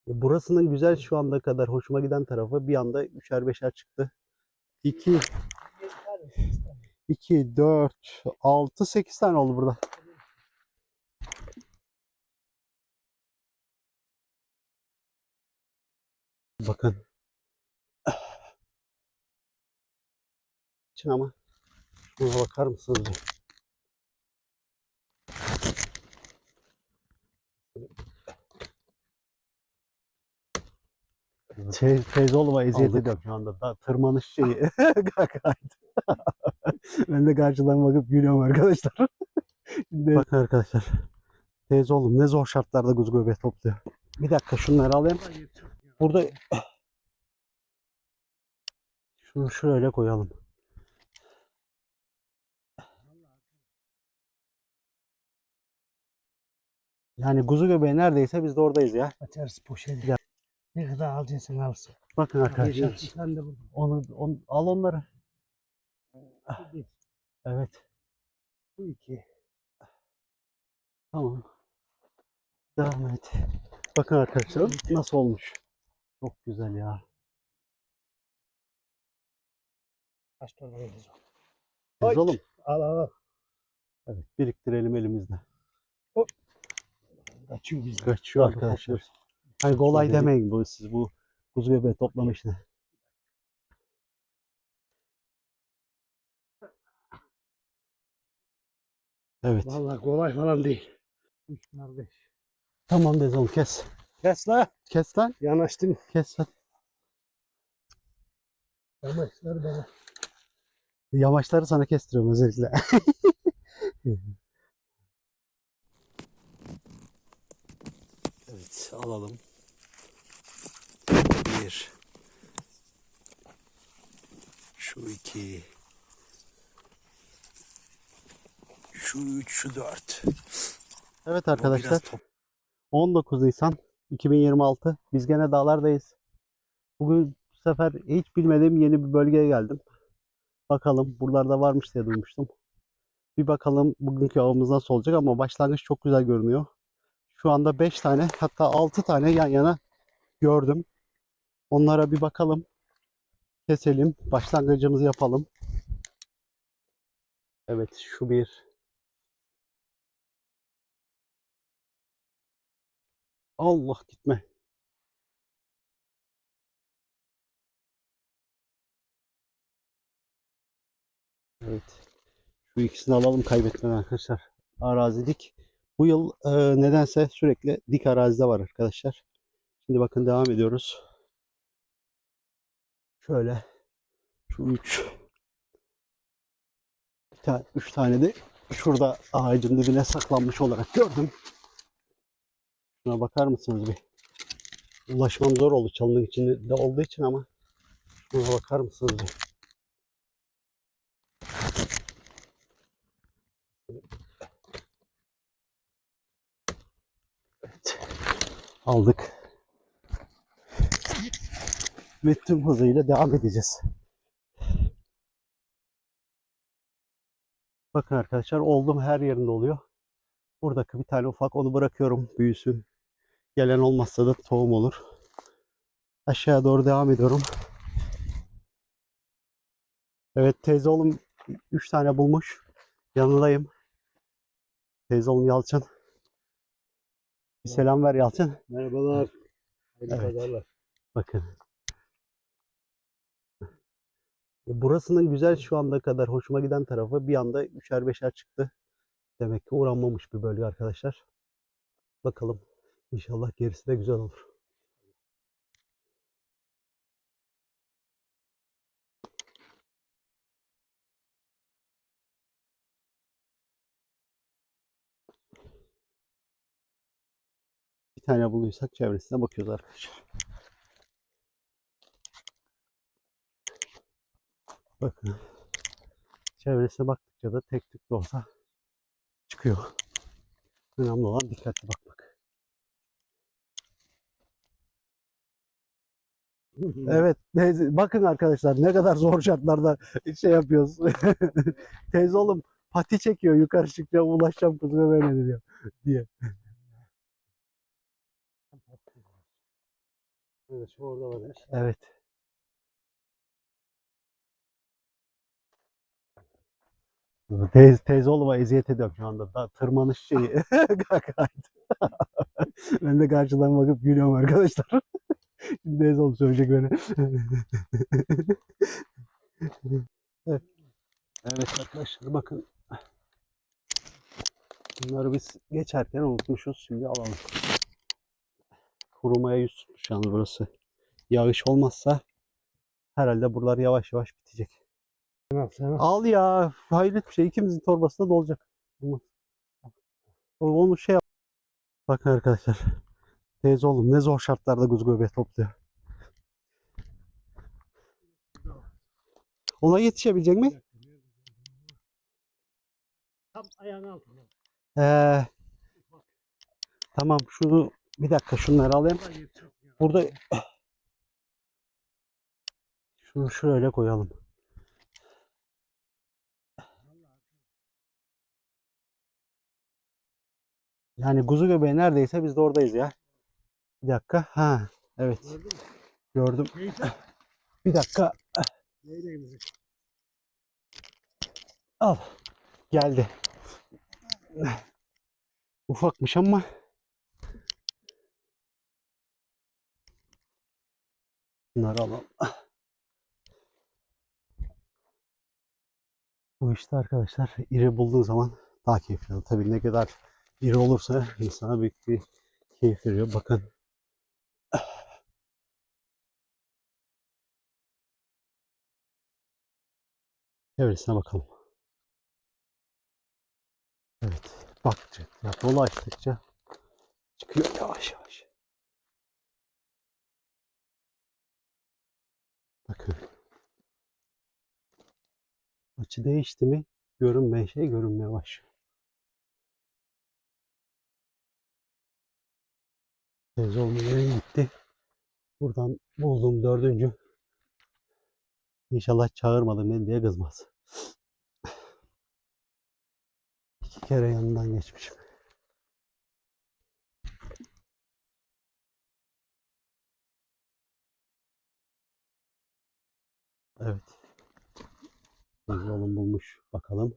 Burasının güzel şu anda kadar hoşuma giden tarafı bir anda üçer beşer çıktı. 2, 2, 4, 6, 8 tane oldu burada. Bakın. Için ama şuna bakar mısınız? Teyze oğluma eziyet ediyorum şu anda. Daha tırmanış şeyi. Ben de karşıdan bakıp gülüyorum arkadaşlar. Şimdi... Bakın arkadaşlar. Teyze oğlum ne zor şartlarda kuzu göbeği topluyor. Bir dakika şunları alayım. Burada şunu şöyle koyalım. Yani kuzu göbeği neredeyse biz de oradayız ya. Açarız poşeti. Ne kadar alacaksın alırsın. Bakın arkadaşlar. Ben de buldum. Onu al onları. Evet. Bu iki. Tamam. Devam et. Bakın arkadaşlar nasıl olmuş. Çok güzel ya. Kaç torba yeriz o? Teyze oğlum. Al. Evet, biriktirelim elimizde. Hop. Kaçıyor bizden. Kaçıyor arkadaşlar. Hani kolay demeyin bu siz bu kuzu göbeği toplama işine. Evet. Vallahi kolay falan değil. 3 kardeş. Tamam teyze oğlum kes. Kes la. Kes lan. Yanaştın. Kes lan. Yamaçlar bana. Yamaçları sana kestiriyorum özellikle. Evet alalım. 1. Şu 2. Şu 3, şu 4. Evet arkadaşlar. 19 Nisan 2026. Biz gene dağlardayız. Bugün bu sefer hiç bilmediğim yeni bir bölgeye geldim. Bakalım buralarda varmış diye duymuştum. Bir bakalım bugünkü avımız nasıl olacak ama başlangıç çok güzel görünüyor. Şu anda 5 tane hatta 6 tane yan yana gördüm. Onlara bir bakalım. Keselim. Başlangıcımızı yapalım. Evet şu bir. Allah gitme. Evet. Şu ikisini alalım kaybetmeden arkadaşlar. Arazi dik. Bu yıl nedense sürekli dik arazide var arkadaşlar. Şimdi bakın devam ediyoruz. Şöyle. Şu 3. 3 tane de şurada ağacın dibine saklanmış olarak gördüm. Şuna bakar mısınız bir? Ulaşmam zor oldu çalının içinde olduğu için ama şuna bakar mısınız bir? Evet. Aldık. Ve tüm hızıyla devam edeceğiz. Bakın arkadaşlar oldum her yerinde oluyor. Buradaki bir tane ufak onu bırakıyorum büyüsün. Gelen olmazsa da tohum olur. Aşağıya doğru devam ediyorum. Evet teyze oğlum 3 tane bulmuş. Yanındayım. Teyze oğlum Yalçın. Bir selam ver Yalçın. Merhabalar. Evet. Bakın. Burasının güzel şu anda kadar hoşuma giden tarafı bir anda üçer beşer çıktı. Demek ki uğranmamış bir bölge arkadaşlar. Bakalım. İnşallah gerisi de güzel olur. Bir tane bulduysak çevresine bakıyoruz arkadaşlar. Bakın. Çevresine baktıkça da tek tük de olsa çıkıyor. Önemli olan dikkatli bakmak. Evet. Bakın arkadaşlar ne kadar zor şartlarda şey yapıyoruz. Teyze oğlum pati çekiyor yukarı çıkacağım ulaşacağım kızıma böyle diyor diye. Evet, şu orada varmış. Evet. Teyze oğluma eziyet ediyorum şu anda. Da tırmanış şeyi. Ben de karşıdan bakıp gülüyorum arkadaşlar. Şimdi teyze oğlum söyleyecek beni. Evet. Evet arkadaşlar bakın. Bunları biz geçerken unutmuşuz. Şimdi alalım. Kurumaya yüz tutmuş yalnız burası. Yağış olmazsa herhalde buralar yavaş yavaş bitecek. Sen al, sen al. Al ya. Hayret bir şey. İkimizin torbasında dolacak. Onu şey yap. Bakın arkadaşlar. Teyze oğlum ne zor şartlarda kuzu göbeği topluyor. Ona yetişebilecek mi? Tam ayağın altında. Ee, tamam şunu bir dakika şunları alayım. Burada şunu şöyle koyalım. Yani kuzu göbeği neredeyse biz de oradayız ya. Bir dakika. Ha, evet. Gördüm. Bir dakika. Neyle Al. Geldi. Ufakmış ama bunları alalım. Bu işte arkadaşlar iri bulduğun zaman daha keyifli. Tabii ne kadar iri olursa insana büyük bir keyif veriyor. Bakın. Çevresine bakalım. Evet. Baktıkça, ya dolaştıkça çıkıyor yavaş yavaş. Bakın. Açı değişti mi görünmeyen şey görünmeye başlıyor. Teyze olmaya gitti. Buradan bulduğum dördüncü. İnşallah çağırmadım beni diye kızmaz. İki kere yanından geçmişim. Evet. Teyze oğlum bulmuş. Bakalım.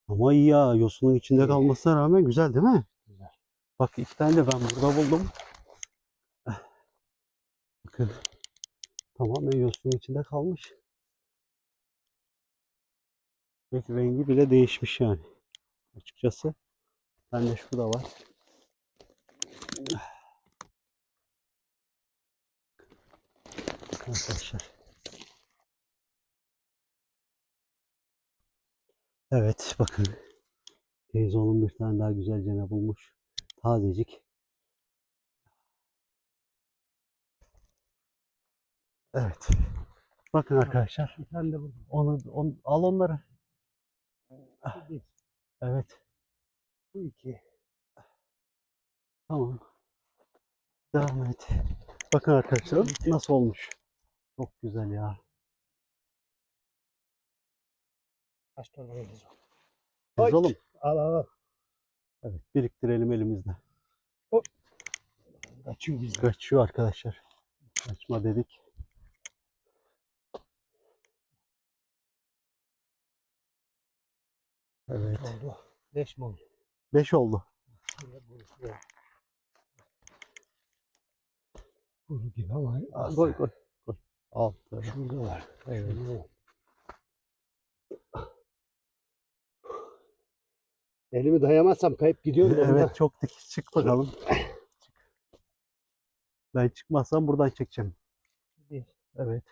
Ama iyi ya. Yosunun içinde kalmasına rağmen güzel değil mi? Güzel. Bak iki tane de ben burada buldum. Bakın. Tamamen yosunun içinde kalmış. Ve rengi bile değişmiş yani. Açıkçası. Bende şurada var. Bakın arkadaşlar. Evet bakın. Teyze oğlum bir tane daha güzelce bulmuş. Tazecik. Evet. Bakın arkadaşlar. Bir tane de burada. Al onları. Bu bir. Evet. Bu iki. Tamam. Devam et. Bakın arkadaşlar nasıl olmuş. Çok güzel ya. Kaç torba veririz o? Teyze oğlum. Al al al. Evet biriktirelim elimizde. Kaçıyor bizden. Kaçıyor arkadaşlar. Kaçma dedik. Evet. Oldu. 5 mi oldu? 5 oldu. Kuru gibi ama Koy koy. Koy. 6. şurada var. Evet. Şurada. Elimi dayamazsam kayıp gidiyorum da ondan. Evet çok dik. Çık bakalım. Ben çıkmazsam buradan çekeceğim. Evet.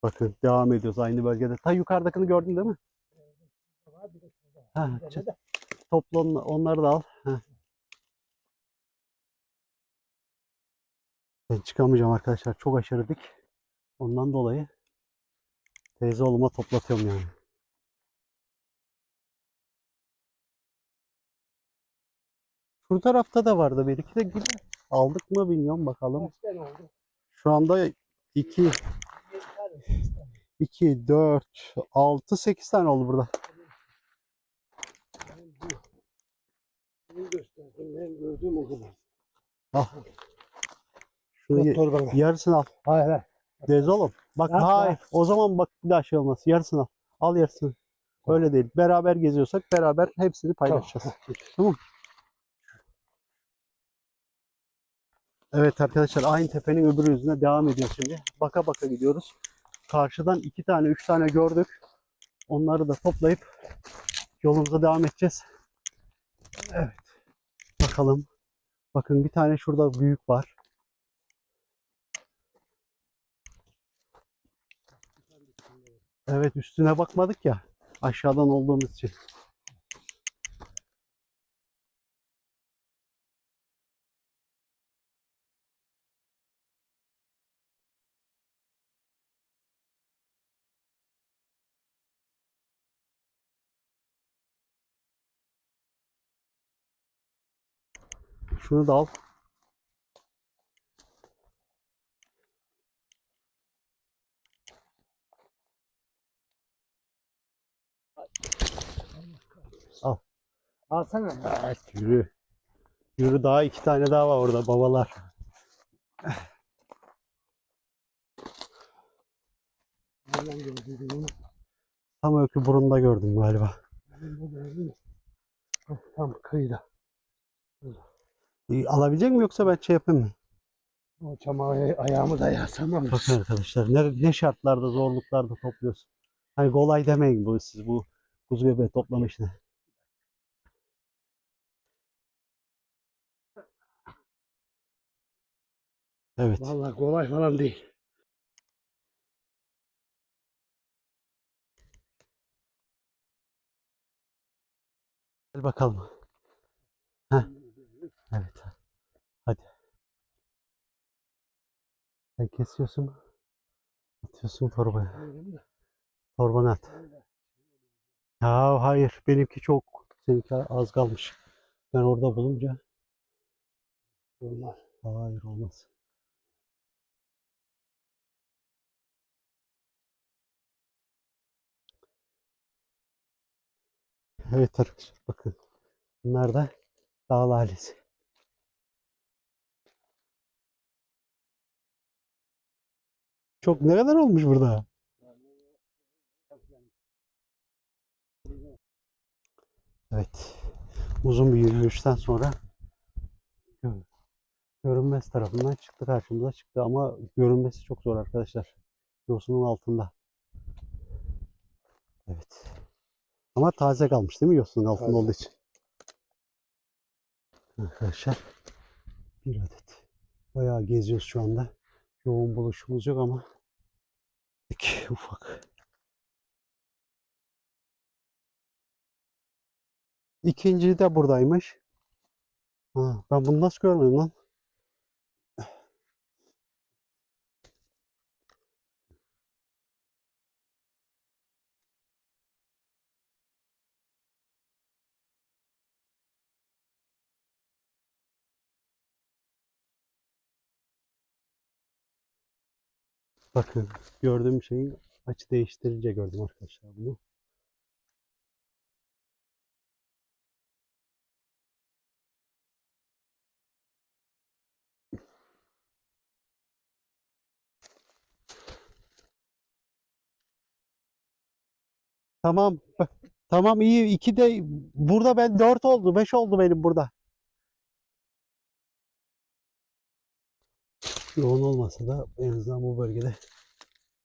Bakın devam ediyoruz aynı bölgede. Ta yukarıdakini gördün değil mi? Ha, topla onları da al. Ha. Ben çıkamayacağım arkadaşlar. Çok aşırı dik. Ondan dolayı teyze oğluma toplatıyorum yani. Şu tarafta da vardı bir iki de gibi. Aldık mı bilmiyorum bakalım. Kaç tane oldu? Şu anda 2, 2, 4, 6, 8 tane oldu burada. Bunu gösterdim. Ben gördüğüm o kadar. Al. Şunu Yok, torbana. yarısını al. Hayır hayır. Dez oğlum. Bak Yapma. hayır. O zaman bak bir daha şey olmaz. Yarısını al. Al yarısını. Tamam. Öyle değil. Beraber geziyorsak beraber hepsini paylaşacağız. Tamam. Evet arkadaşlar, aynı tepenin öbür yüzüne devam ediyoruz şimdi. Baka baka gidiyoruz. Karşıdan 2 tane 3 tane gördük. Onları da toplayıp yolumuza devam edeceğiz. Evet. Bakalım. Bakın bir tane şurada büyük var. Evet, üstüne bakmadık ya. Aşağıdan olduğumuz için. Şunu da al. Al. Alsana. Evet, yürü. Yürü, daha 2 tane daha var orada babalar. Nereden gördüydün onu? Tam Öykü burunda gördüm galiba. Tam kıyıda. Alabilecek mi yoksa ben şey yapayım mı? O çamağı ayağımı dayasam alırız. Bakın arkadaşlar, ne şartlarda, zorluklarda topluyorsun. Hani kolay demeyin bu siz bu kuzu göbeği toplama işine. Evet. Vallahi kolay falan değil. Gel bakalım. Heh. Evet. Hadi. Sen kesiyorsun. Atıyorsun torbaya. Torbanı at. Ya hayır. Benimki çok. Seninki az kalmış. Ben orada bulunca. Olmaz. Hayır, olmaz. Evet arkadaşlar, bakın. Bunlar da dağ lalesi. Çok ne kadar olmuş burada? Evet. Uzun bir yürüyüşten sonra görünmez tarafından çıktı, karşımıza çıktı ama görünmesi çok zor arkadaşlar. Yosunun altında. Evet. Ama taze kalmış değil mi yosunun altında Taze. olduğu için? Arkadaşlar, bir adet. Bayağı geziyoruz şu anda. Yoğun buluşumuz yok ama pek ufak. İkinci de buradaymış. Ha, ben bunu nasıl görmedim lan? Bakın, gördüğüm şeyin açı değiştirince gördüm arkadaşlar bunu. Tamam. Tamam, iyi. İki de burada, ben 4 oldu. 5 oldu benim burada. Yoğun olmasa da en azından bu bölgede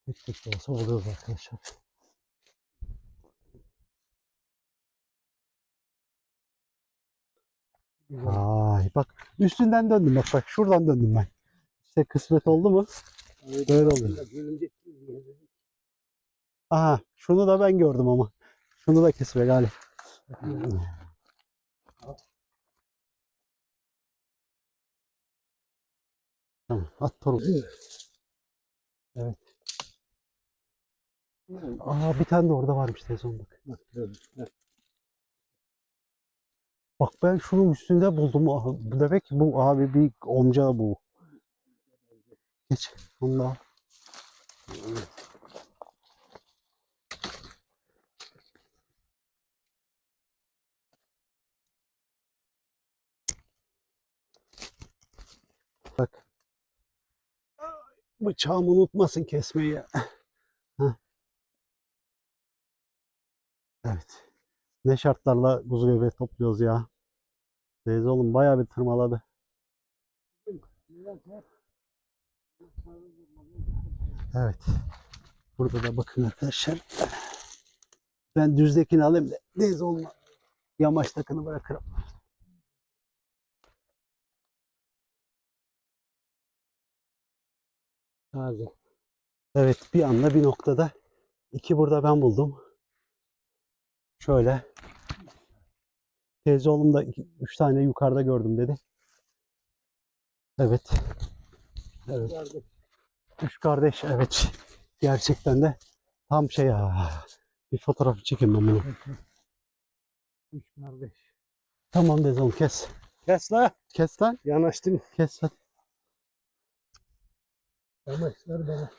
tek tek de olsa buluyoruz arkadaşlar. Ay bak, üstünden döndüm, bak şuradan döndüm ben. İşte kısmet oldu mu? Böyle oluyor. Aha, şunu da ben gördüm ama. Şunu da kesme Galip. Tamam, at torun. Evet. Aa, bir tane de orada varmış teyze, bak. Bak, ben şunun üstünde buldum. Aha, demek ki bu abi bir omca bu. Geç. Onu da al. Bak. Bıçağımı unutmasın kesmeyi ya. Heh. Evet. Ne şartlarla kuzu göbeği topluyoruz ya. Teyze oğlum bayağı bir tırmaladı. Evet. Burada da bakın arkadaşlar. Ben düzdekini alayım da teyze olma. Yamaç takını bırakırım. Taze. Evet, bir anda bir noktada iki burada ben buldum. Şöyle. Teyze oğlum da üç tane yukarıda gördüm dedi. Evet. Evet. Üç kardeş. Evet. Gerçekten de tam şey ya. Bir fotoğraf çekeyim ben bunu. Üç kardeş. Tamam teyze oğlum kes. Kes la. Kes lan. Yanaştın. Kes lan. Yamaçlar bana.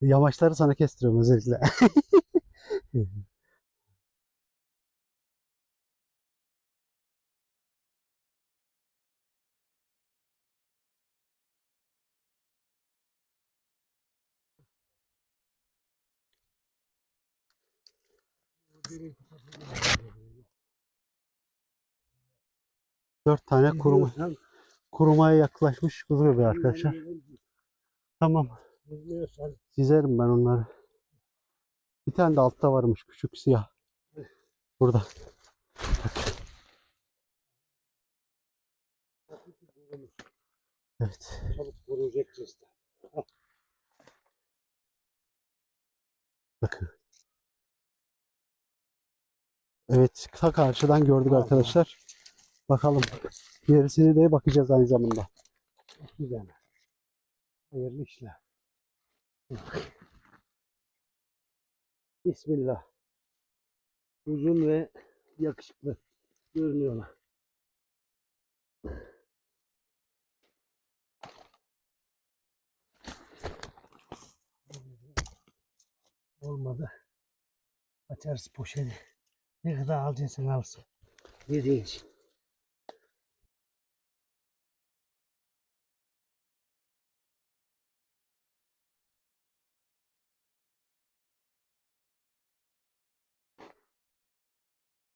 Yamaçları sana kestiriyorum özellikle. Dört tane kurumaya yaklaşmış kuzu göbeği arkadaşlar. Tamam. Çizerim ben onları. Bir tane de altta varmış küçük siyah. Burada. Evet. Çabuk vuracak cesta. Bakın. Evet. Ta karşıdan gördük arkadaşlar. Bakalım. Gerisini de bakacağız aynı zamanda. Çok güzel. Hayırlı işler. Bismillah. Uzun ve yakışıklı görünüyorlar. Olmadı. Açarız poşeti. Ne kadar alacaksın alsın. Yediğin için.